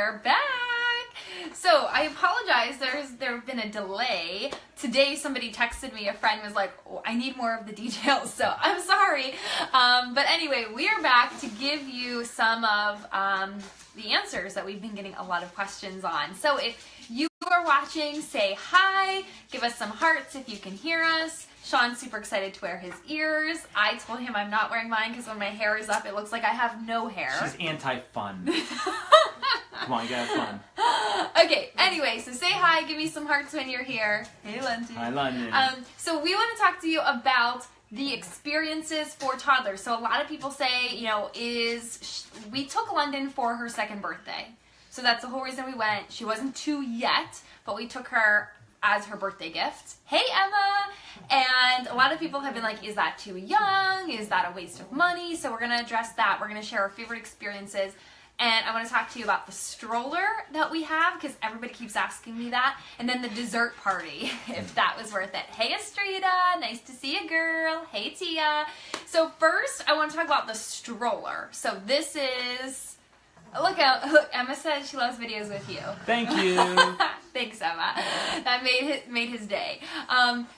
we're back. So I apologize. There's been a delay. Today somebody texted me. A friend was like, oh, "I need more of the details." So I'm sorry. But anyway, we are back to give you some of the answers that we've been getting a lot of questions on. So if you are watching, say hi. Give us some hearts if you can hear us. Sean's super excited to wear his ears. I told him I'm not wearing mine because when my hair is up, it looks like I have no hair. She's anti-fun. Come on, you gotta have fun. Okay, anyway, so say hi, give me some hearts when you're here. Hey, London. Hi, London. So we want to talk to you about the experiences for toddlers. So a lot of people say, we took London for her second birthday. So that's the whole reason we went. She wasn't 2 yet, but we took her as her birthday gift. Hey, Emma! And a lot of people have been like, is that too young? Is that a waste of money? So we're going to address that. We're going to share our favorite experiences. And I want to talk to you about the stroller that we have, because everybody keeps asking me that. And then the dessert party, if that was worth it. Hey, Estrida. Nice to see you, girl. Hey, Tia. So first, I want to talk about the stroller. So this is... Look, Emma says she loves videos with you. Thank you. Thanks, Emma. That made his day.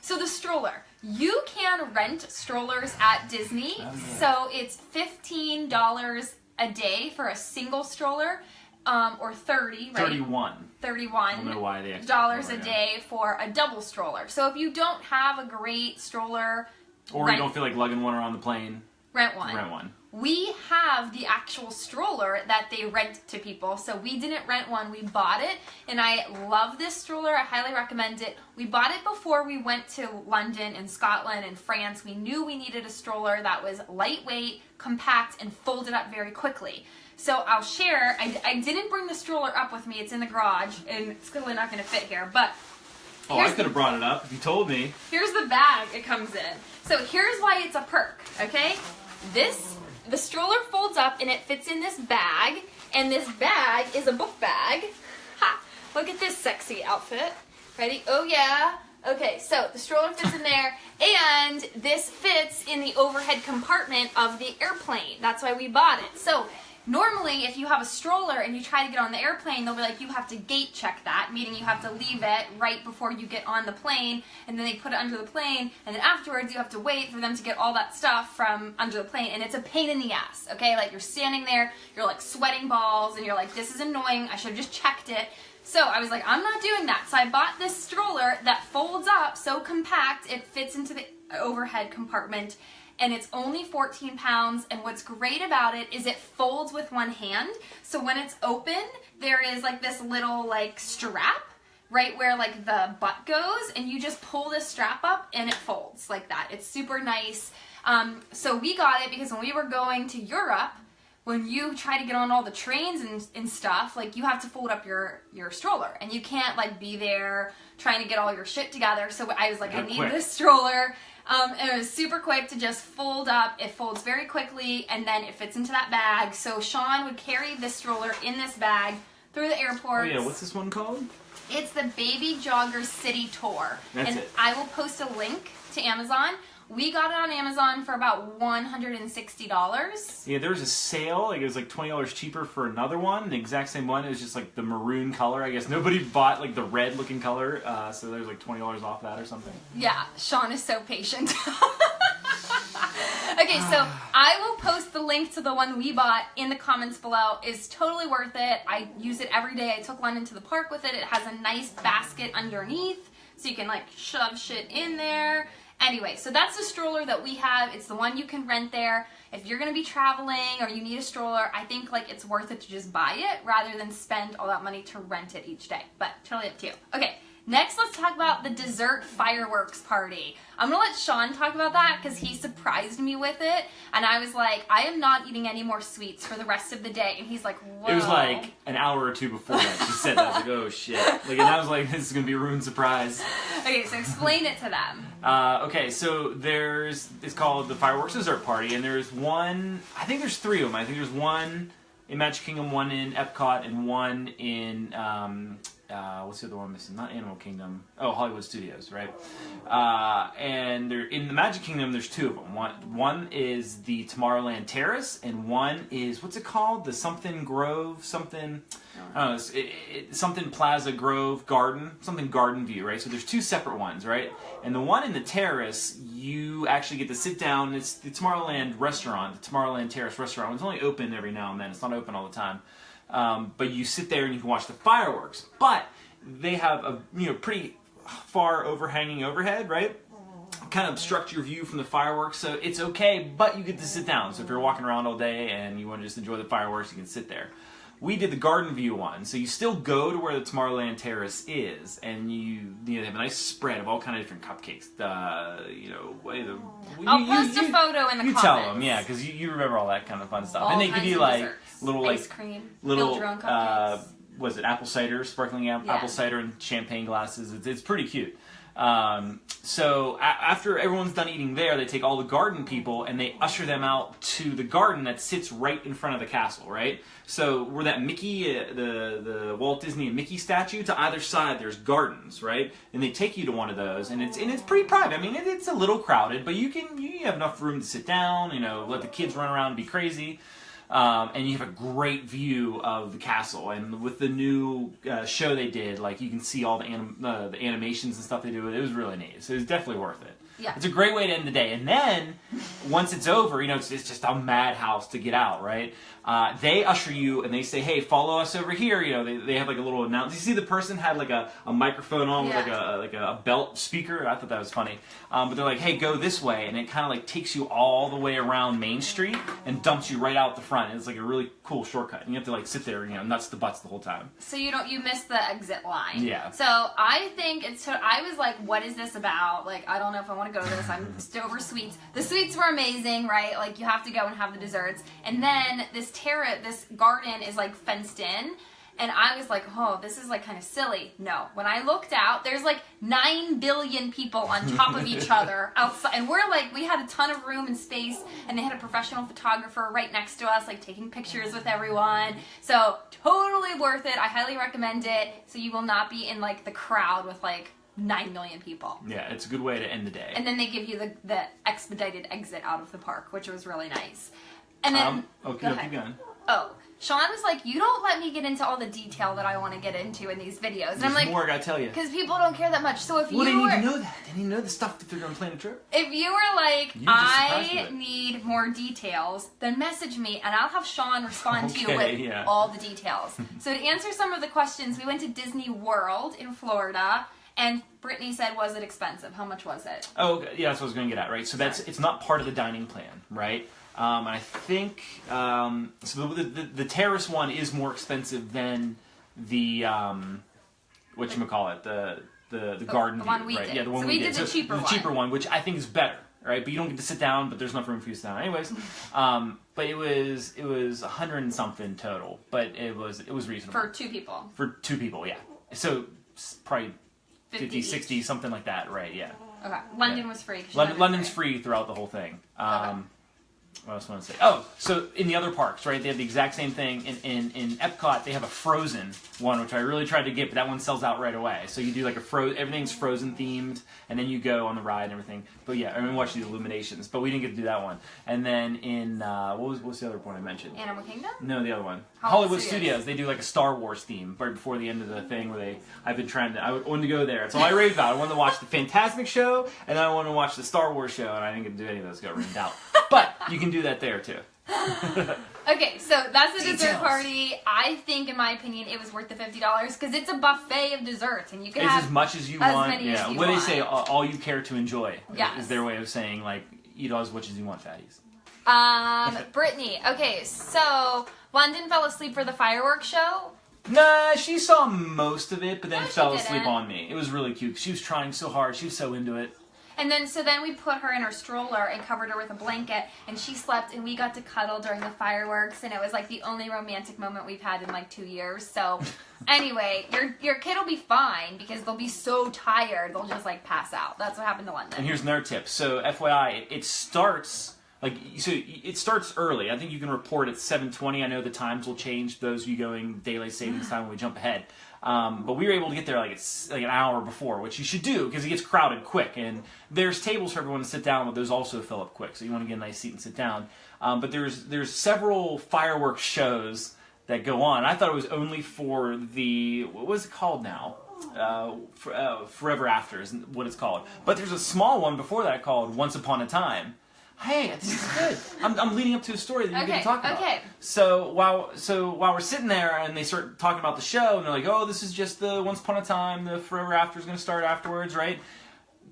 So the stroller. You can rent strollers at Disney. So it's $15 a day for a single stroller, or $30, right? $31. I don't know why they dollars a day for a double stroller. So if you don't have a great stroller, or you don't feel like lugging one around the plane, rent one. Rent one. We have the actual stroller that they rent to people. So we didn't rent one, we bought it. And I love this stroller, I highly recommend it. We bought it before we went to London and Scotland and France. We knew we needed a stroller that was lightweight, compact, and folded up very quickly. So I'll share, I didn't bring the stroller up with me, it's in the garage, and it's clearly not gonna fit here, but... Oh, I could have brought it up if you told me. Here's the bag it comes in. So here's why it's a perk, okay? The stroller folds up and it fits in this bag, and this bag is a book bag. Ha! Look at this sexy outfit. Ready? Oh yeah. Okay, so the stroller fits in there, and this fits in the overhead compartment of the airplane. That's why we bought it. So normally, if you have a stroller and you try to get on the airplane, they'll be like, you have to gate check that, meaning you have to leave it right before you get on the plane, and then they put it under the plane, and then afterwards you have to wait for them to get all that stuff from under the plane, and it's a pain in the ass, okay? Like, you're standing there, you're like sweating balls, and you're like, this is annoying, I should have just checked it. So I was like, I'm not doing that. So I bought this stroller that folds up so compact, it fits into the overhead compartment, and it's only 14 pounds, and what's great about it is it folds with one hand, so when it's open, there is like this little like strap right where like the butt goes, and you just pull this strap up and it folds like that. It's super nice. So we got it because when we were going to Europe, when you try to get on all the trains and stuff, like, you have to fold up your stroller, and you can't like be there trying to get all your shit together. So I was like, I need this stroller. And it was super quick to just fold up. It folds very quickly, and then it fits into that bag. So Sean would carry this stroller in this bag through the airport. Oh yeah, what's this one called? It's the Baby Jogger City Tour. That's it. I will post a link to Amazon. We got it on Amazon for about $160. Yeah, there was a sale. Like, it was like $20 cheaper for another one. The exact same one. It was just like the maroon color. I guess nobody bought like the red looking color. So there's like $20 off that or something. Yeah, Sean is so patient. Okay, so I will post the link to the one we bought in the comments below. It's totally worth it. I use it every day. I took London to the park with it. It has a nice basket underneath, so you can like shove shit in there. Anyway, so that's the stroller that we have. It's the one you can rent there. If you're going to be traveling or you need a stroller, I think like it's worth it to just buy it rather than spend all that money to rent it each day. But totally up to you. Okay, next let's talk about the dessert fireworks party. I'm going to let Sean talk about that because he surprised me with it. And I was like, I am not eating any more sweets for the rest of the day. And he's like, whoa. It was like an hour or two before that she said that. I was like, oh shit. Like, and I was like, this is going to be a ruined surprise. Okay, so explain it to them. Okay, so it's called the Fireworks Dessert Party, and there's one, I think there's 3 of them. I think there's one in Magic Kingdom, one in Epcot, and one in what's the other one I'm missing? Not Animal Kingdom. Oh, Hollywood Studios, right? And in the Magic Kingdom, there's two of them. One is the Tomorrowland Terrace, and one is, what's it called? The something Grove, something, I don't know, something Plaza Grove Garden, something Garden View, right? So there's two separate ones, right? And the one in the Terrace, you actually get to sit down. It's the Tomorrowland restaurant, the Tomorrowland Terrace restaurant. It's only open every now and then. It's not open all the time. But you sit there and you can watch the fireworks. But they have a pretty far overhanging overhead, right? Kind of obstruct your view from the fireworks, so it's okay, but you get to sit down. So if you're walking around all day and you want to just enjoy the fireworks, you can sit there. We did the Garden View one, so you still go to where the Tomorrowland Terrace is, and they have a nice spread of all kind of different cupcakes. I'll post a photo in the comments. You tell them, yeah, because you remember all that kind of fun stuff. All and they give you like desserts. little ice cream, little build your own cupcakes. Was it apple cider, sparkling apple cider and champagne glasses? It's pretty cute. So after everyone's done eating there, they take all the garden people and they usher them out to the garden that sits right in front of the castle, right? So where that Mickey, the Walt Disney and Mickey statue, to either side there's gardens, right? And they take you to one of those, and it's pretty private. I mean, it's a little crowded, but you have enough room to sit down, let the kids run around and be crazy. And you have a great view of the castle, and with the new show they did, like you can see all the animations and stuff they do. It was really neat. So it was definitely worth it. Yeah. It's a great way to end the day. And then once it's over, it's just a madhouse to get out, right? They usher you and they say, "Hey, follow us over here." They have like a little announcement. You see the person had like a microphone on with like a belt speaker. I thought that was funny. But they're like, "Hey, go this way," and it kind of like takes you all the way around Main Street and dumps you right out the front. It's like a really cool shortcut. And you have to like sit there, nuts to butts the whole time. So you miss the exit line. Yeah. So I think I was like, what is this about? Like, I don't know if I want to go to this. I'm over sweets. The sweets were amazing, right? Like you have to go and have the desserts. And then this garden is like fenced in. And I was like, oh, this is like kind of silly. No. When I looked out, there's like 9 billion people on top of each other outside. And we had a ton of room and space. And they had a professional photographer right next to us, like taking pictures with everyone. So totally worth it. I highly recommend it. So you will not be in like the crowd with like 9 million people. Yeah, it's a good way to end the day. And then they give you the expedited exit out of the park, which was really nice. And then... okay, keep going. Oh, Sean was like, you don't let me get into all the detail that I want to get into in these videos. And I'm like, more I gotta tell you. Because people don't care that much. So if they need to know that. They need to know the stuff that they're going to plan a trip. If you were like, I need more details, then message me and I'll have Sean respond to you with all the details. So to answer some of the questions, we went to Disney World in Florida. And Brittany said, was it expensive? How much was it? Oh, yeah, that's what I was going to get at, right? So it's not part of the dining plan, right? I think, so the terrace one is more expensive than the, whatchamacallit, the garden one view, we right? did. Yeah, the one so we did. The cheaper one, which I think is better, right? But you don't get to sit down, but there's enough room for you to sit down. Anyways, but it was 100 and something total, but it was reasonable. For 2 people. For 2 people, yeah. So probably 50, 60, each. Something like that, right? Yeah. Okay. London was free. London's free throughout the whole thing. What else do I want to say? Oh, so in the other parks, right? They have the exact same thing. In Epcot, they have a Frozen one, which I really tried to get, but that one sells out right away. So you do like everything's Frozen themed, and then you go on the ride and everything. But yeah, I mean, watch the Illuminations, but we didn't get to do that one. And then in what's the other one I mentioned? Animal Kingdom? No, the other one. Hollywood Studios. They do like a Star Wars theme right before the end of the thing where I wanted to go there. That's all I raved about. I wanted to watch the Fantastic show, and then I wanted to watch the Star Wars show, and I didn't get to do any of those. Got rained out. But you can do that there too. Okay, so that's the dessert party. I think, in my opinion, it was worth the $50 because it's a buffet of desserts, and you can have as much as you want. Many as you want. They say, all you care to enjoy. Yes. Is their way of saying like eat as much as you want, fatties. Brittany. Okay, so London fell asleep for the fireworks show. Nah, she saw most of it, but then fell asleep didn't. on me. It was really cute. She was trying so hard. She was so into it. And then we put her in her stroller and covered her with a blanket, and she slept, and we got to cuddle during the fireworks, and it was like the only romantic moment we've had in like 2 years. So anyway, your kid will be fine because they'll be so tired they'll just like pass out. That's what happened to London. And here's another tip. So FYI, it starts like, so it starts early. I think you can report at 7:20. I know the times will change. Those of you going daylight savings time when we jump ahead. But we were able to get there like it's like an hour before, which you should do because it gets crowded quick. And there's tables for everyone to sit down, but those also fill up quick. So you want to get a nice seat and sit down. But there's several fireworks shows that go on. I thought it was only for the, what was it called now? Forever After is what it's called. But there's a small one before that called Once Upon a Time. Hey, this is good. I'm leading up to a story that you're going to talk about. Okay. So while we're sitting there and they start talking about the show and they're like, oh, this is just the Once Upon a Time, the Forever After is going to start afterwards, right?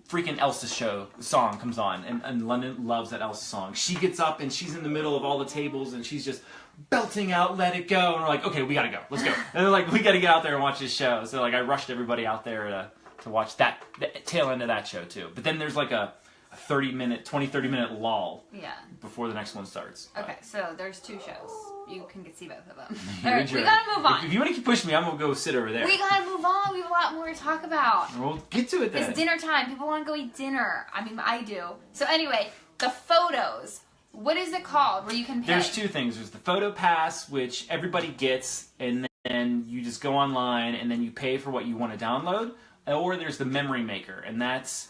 Freaking Elsa song comes on, and London loves that Elsa song. She gets up and she's in the middle of all the tables and she's just belting out Let It Go, and we're like, okay, we gotta go, let's go. And they're like, we gotta get out there and watch this show. So like I rushed everybody out there to watch the tail end of that show too. But then there's like a 30 minute lull before the next one starts. Okay, so there's 2 shows. You can see both of them. Alright, we gotta move on. If you want to keep pushing me, I'm gonna go sit over there. We gotta move on. We have a lot more to talk about. We'll get to it then. It's dinner time. People want to go eat dinner. I mean, I do. So anyway, the photos. What is it called where you can pay? There's 2 things. There's the photo pass, which everybody gets, and then you just go online and then you pay for what you want to download. Or there's the memory maker, and that's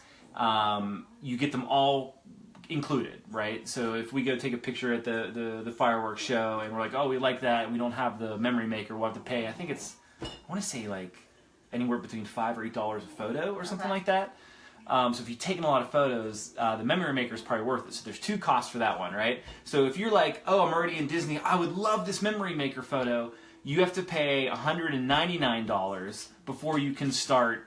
you get them all included, right? So if we go take a picture at the fireworks show and we're like, oh, we like that, and we don't have the memory maker, we'll have to pay. I think it's, I want to say like anywhere between $5 or $8 a photo or something like that. So if you've taken a lot of photos, the memory maker is probably worth it. So there's 2 costs for that one, right? So if you're like, oh, I'm already in Disney, I would love this memory maker photo, you have to pay $199 before you can start.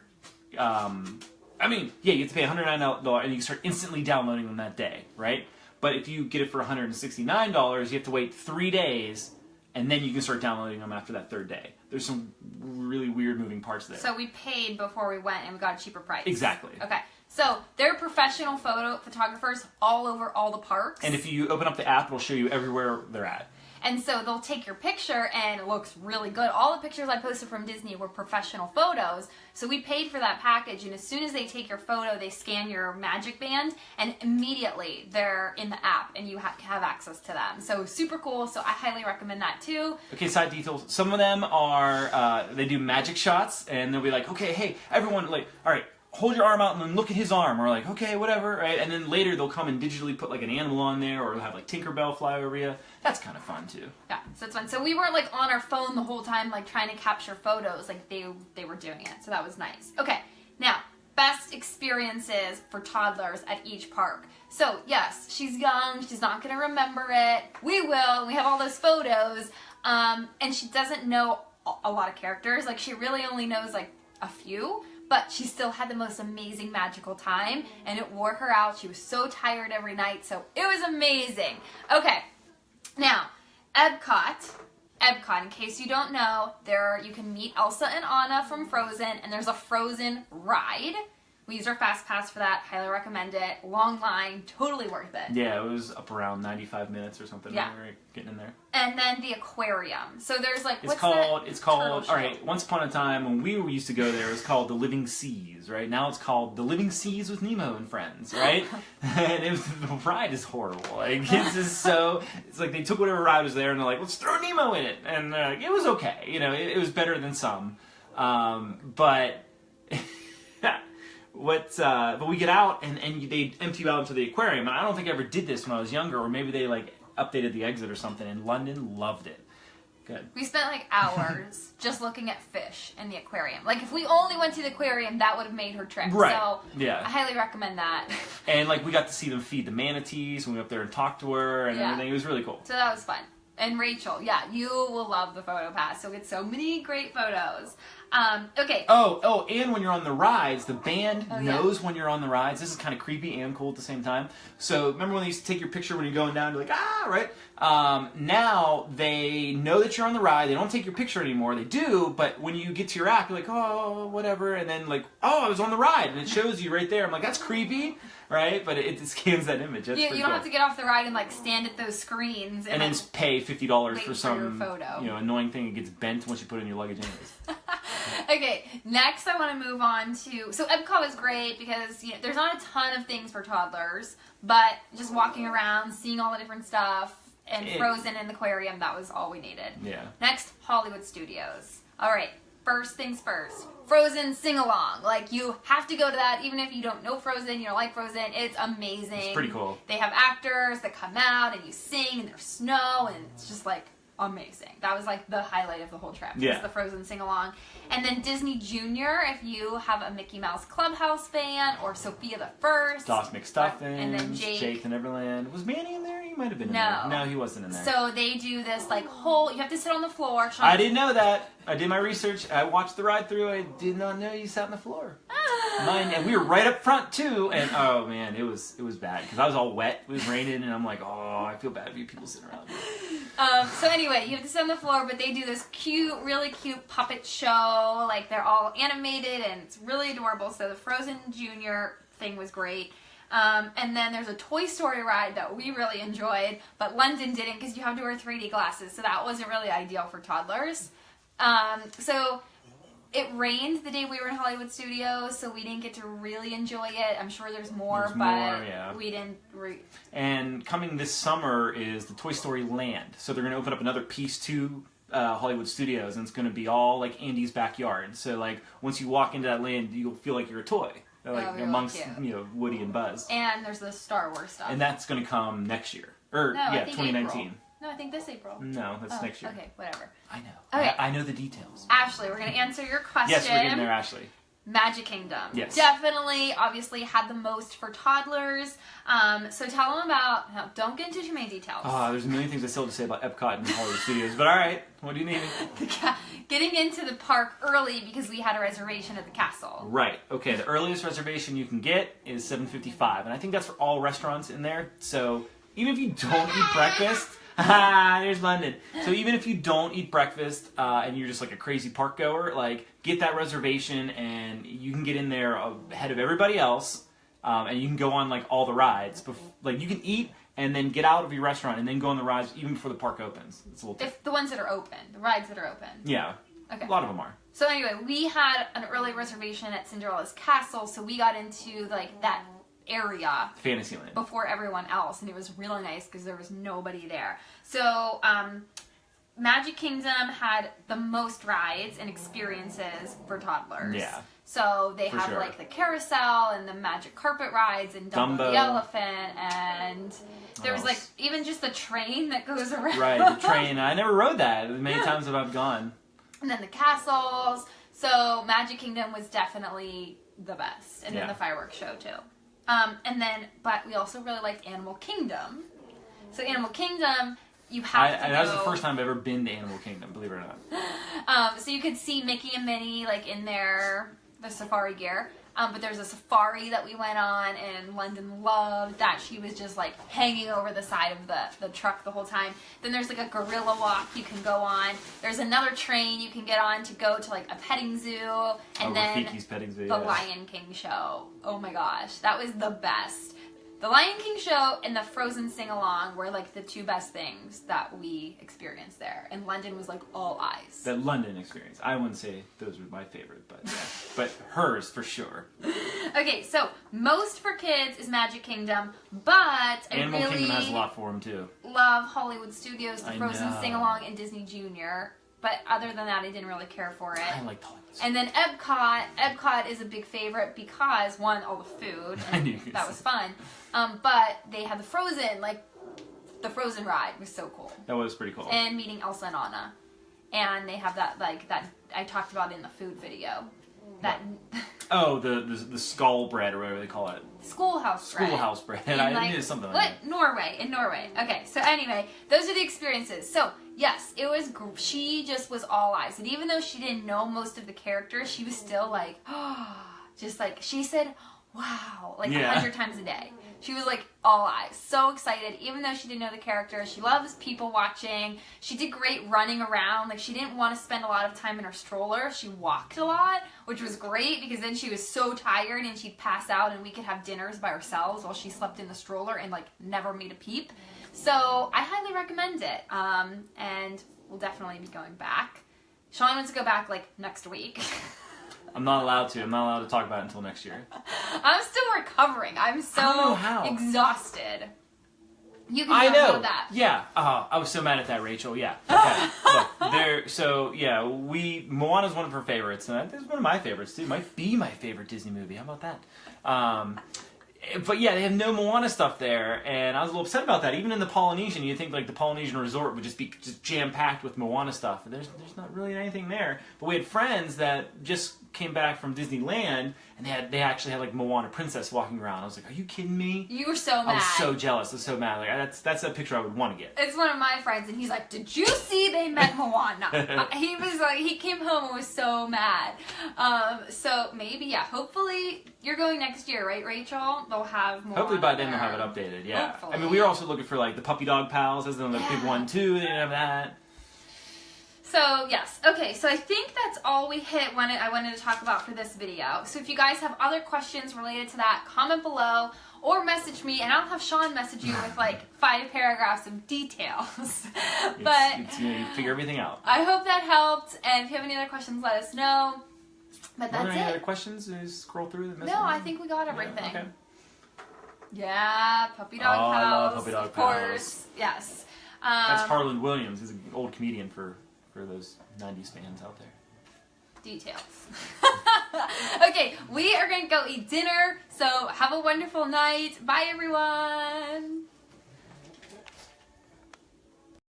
You have to pay $199 and you can start instantly downloading them that day, right? But if you get it for $169, you have to wait 3 days, and then you can start downloading them after that 3rd day. There's some really weird moving parts there. So we paid before we went, and we got a cheaper price. Exactly. Okay. So they're professional photographers all over all the parks. And if you open up the app, it'll show you everywhere they're at. And so they'll take your picture, and it looks really good. All the pictures I posted from Disney were professional photos. So we paid for that package, and as soon as they take your photo, they scan your Magic Band, and immediately they're in the app, and you have access to them. So super cool. So I highly recommend that too. Okay, side details. Some of them are, they do magic shots, and they'll be like, okay, hey, everyone, like, all right, hold your arm out and then look at his arm. Or like, okay, whatever, right? And then later they'll come and digitally put like an animal on there, or they'll have like Tinkerbell fly over you. That's kind of fun too. Yeah, so it's fun. So we weren't like on our phone the whole time, like trying to capture photos. Like they were doing it, so that was nice. Okay, now best experiences for toddlers at each park. So yes, she's young, she's not gonna remember it. We will. We have all those photos, and she doesn't know a lot of characters. Like she really only knows like a few. But she still had the most amazing magical time, and it wore her out. She was so tired every night, so it was amazing. Okay, now, Epcot, in case you don't know, you can meet Elsa and Anna from Frozen, and there's a Frozen ride. We used our Fast Pass for that. Highly recommend it. Long line. Totally worth it. Yeah, it was up around 95 minutes or something when we were getting in there. And then the aquarium. So there's like, It's called, all right, once upon a time when we used to go there, it was called the Living Seas, right? Now it's called the Living Seas with Nemo and Friends, right? And the ride is horrible. Like, it's like they took whatever ride was there and they're like, let's throw Nemo in it. And it was okay. You know, it was better than some. But... But we get out and they empty you out into the aquarium, and I don't think I ever did this when I was younger, or maybe they like updated the exit or something, and London loved it. Good. We spent like hours just looking at fish in the aquarium. Like if we only went to the aquarium, that would have made her trip. Right. So yeah. I highly recommend that. And like we got to see them feed the manatees when we went up there and talked to her and everything. It was really cool. So that was fun. And Rachel, you will love the photo pass. So get so many great photos. Okay. Oh, and when you're on the rides, the band knows when you're on the rides. This is kind of creepy and cool at the same time. So remember when they used to take your picture when you're going down? You're like, right? Now they know that you're on the ride. They don't take your picture anymore. They do, but when you get to your app, you're like, oh, whatever. And then like, oh, I was on the ride. And it shows you right there. I'm like, that's creepy, right? But it scans that image. That's you don't have to get off the ride and like stand at those screens. And then pay $50 for some photo. annoying thing that gets bent once you put it in your luggage anyways. Okay, next I want to move on to, so Epcot was great because there's not a ton of things for toddlers, but just walking around, seeing all the different stuff, and Frozen in the aquarium, that was all we needed. Yeah. Next, Hollywood Studios. All right, first things first. Frozen sing-along. Like, you have to go to that, even if you don't know Frozen, you don't like Frozen. It's amazing. It's pretty cool. They have actors that come out, and you sing, and there's snow, and it's just, like, amazing. That was, like, the highlight of the whole trip. Yeah. Was the Frozen sing-along. And then Disney Junior, if you have a Mickey Mouse Clubhouse fan, or Sophia the First. Doc McStuffins. And then Jake the Neverland. Was Manny in there? He might have been in there. No, he wasn't in there. So they do this, like, whole, you have to sit on the floor. I didn't know that. I did my research. I watched the ride through. I did not know you sat on the floor. Mine, and we were right up front too. And oh man, it was bad because I was all wet. It was raining, and I'm like, oh, I feel bad for you people sitting around. So anyway, you have to sit on the floor, but they do this cute, really cute puppet show. Like, they're all animated, and it's really adorable. So the Frozen Junior thing was great. And then there's a Toy Story ride that we really enjoyed, but London didn't because you have to wear 3D glasses, so that wasn't really ideal for toddlers. So it rained the day we were in Hollywood Studios, so we didn't get to really enjoy it. I'm sure there's more, we didn't. And coming this summer is the Toy Story Land, so they're going to open up another piece to Hollywood Studios, and it's going to be all like Andy's backyard. So like once you walk into that land, you'll feel like you're a toy. Like amongst Woody and Buzz. And there's the Star Wars stuff. And that's going to come next year. Or, 2019. April. No, I think this April. No, that's next year. Okay, whatever. I know. Okay. I know the details. Ashley, we're going to answer your question. Yes, we're getting there, Ashley. Magic Kingdom. Yes. Definitely, obviously, had the most for toddlers. So tell them about, no, don't get into too many details. There's a million things I still have to say about Epcot and Hollywood Studios, but alright, what do you need? Getting into the park early because we had a reservation at the castle. Right, okay, the earliest reservation you can get is $7.55, and I think that's for all restaurants in there, so even if you don't eat breakfast, there's London. So even if you don't eat breakfast and you're just like a crazy park goer, like get that reservation and you can get in there ahead of everybody else, and you can go on like all the rides. Like you can eat and then get out of your restaurant and then go on the rides even before the park opens. It's a little if the ones that are open, the rides that are open. Yeah. Okay. A lot of them are. So anyway, we had an early reservation at Cinderella's Castle, so we got into like that area Fantasyland before everyone else, and it was really nice because there was nobody there. So Magic Kingdom had the most rides and experiences for toddlers. Yeah. So they have like the carousel and the magic carpet rides and Dumbo the elephant, and there was like even just the train that goes around. Right, the train. I never rode that. Many times have I've gone. And then the castles. So Magic Kingdom was definitely the best, and then the fireworks show too. But we also really liked Animal Kingdom. So Animal Kingdom, you have to go. That was the first time I've ever been to Animal Kingdom, believe it or not. So you could see Mickey and Minnie like in their safari gear. But there's a safari that we went on, and London loved that. She was just like hanging over the side of the truck the whole time. Then there's like a gorilla walk you can go on. There's another train you can get on to go to like a petting zoo. And then Rafiki's petting zoo, the Lion King show. Oh my gosh, that was the best. The Lion King show and the Frozen sing-along were like the two best things that we experienced there. And London was like all eyes. That London experience. I wouldn't say those were my favorite, but yeah. But hers for sure. Okay, so most for kids is Magic Kingdom, but Animal Kingdom has a lot for them too. Love Hollywood Studios, the Frozen sing-along, and Disney Junior. But other than that, I didn't really care for it. I liked Hollywood. And then Epcot. Epcot is a big favorite because, one, all the food. I knew that was fun. But they had the Frozen, like, the Frozen ride was so cool. That was pretty cool. And meeting Elsa and Anna. And they have that, like, that I talked about in the food video. That. Oh, the skull bread or whatever they call it. Schoolhouse bread. Schoolhouse bread. And I knew something like that. Norway. In Norway. Okay, so anyway, those are the experiences. So, yes, it was, she just was all eyes. And even though she didn't know most of the characters, she was still like, just like, she said, wow, like 100 times a day. She was like all eyes, so excited, even though she didn't know the characters. She loves people watching. She did great running around. Like, she didn't want to spend a lot of time in her stroller. She walked a lot, which was great because then she was so tired and she'd pass out and we could have dinners by ourselves while she slept in the stroller and like never made a peep. So I highly recommend it, and we'll definitely be going back. Sean wants to go back like next week. I'm not allowed to. I'm not allowed to talk about it until next year. I'm still recovering. I'm so exhausted. You can talk about that. Yeah. I was so mad at that, Rachel. Yeah. Okay. Look, Moana's one of her favorites, and it's one of my favorites too. It might be my favorite Disney movie. How about that? But yeah, they have no Moana stuff there, and I was a little upset about that. Even in the Polynesian, you'd think like the Polynesian resort would just be jam-packed with Moana stuff. And there's not really anything there. But we had friends that just came back from Disneyland, and they actually had like Moana Princess walking around. I was like, are you kidding me? You were so mad. I was so jealous. I was so mad. Like that's a picture I would want to get. It's one of my friends, and he's like, did you see they met Moana? He was like, he came home and was so mad. So maybe, yeah, hopefully you're going next year, right, Rachel? They'll have Moana. Hopefully by then they'll have it updated, yeah. Hopefully. I mean, we were also looking for like the Puppy Dog Pals, as in the big one too. They didn't have that. So, yes. Okay, so I think that's all we hit I wanted to talk about for this video. So if you guys have other questions related to that, comment below or message me, and I'll have Sean message you with like 5 paragraphs of details. You figure everything out. I hope that helped, and if you have any other questions, let us know. But that's it. Any other questions? Just scroll through the No, I think we got everything. Yeah, okay. Yeah, Puppy Dog Pals. I love Puppy Dog of Pals. course, yes. That's Harland Williams. He's an old comedian for those 90s fans out there. Details. Okay, we are going to go eat dinner, so have a wonderful night. Bye, everyone.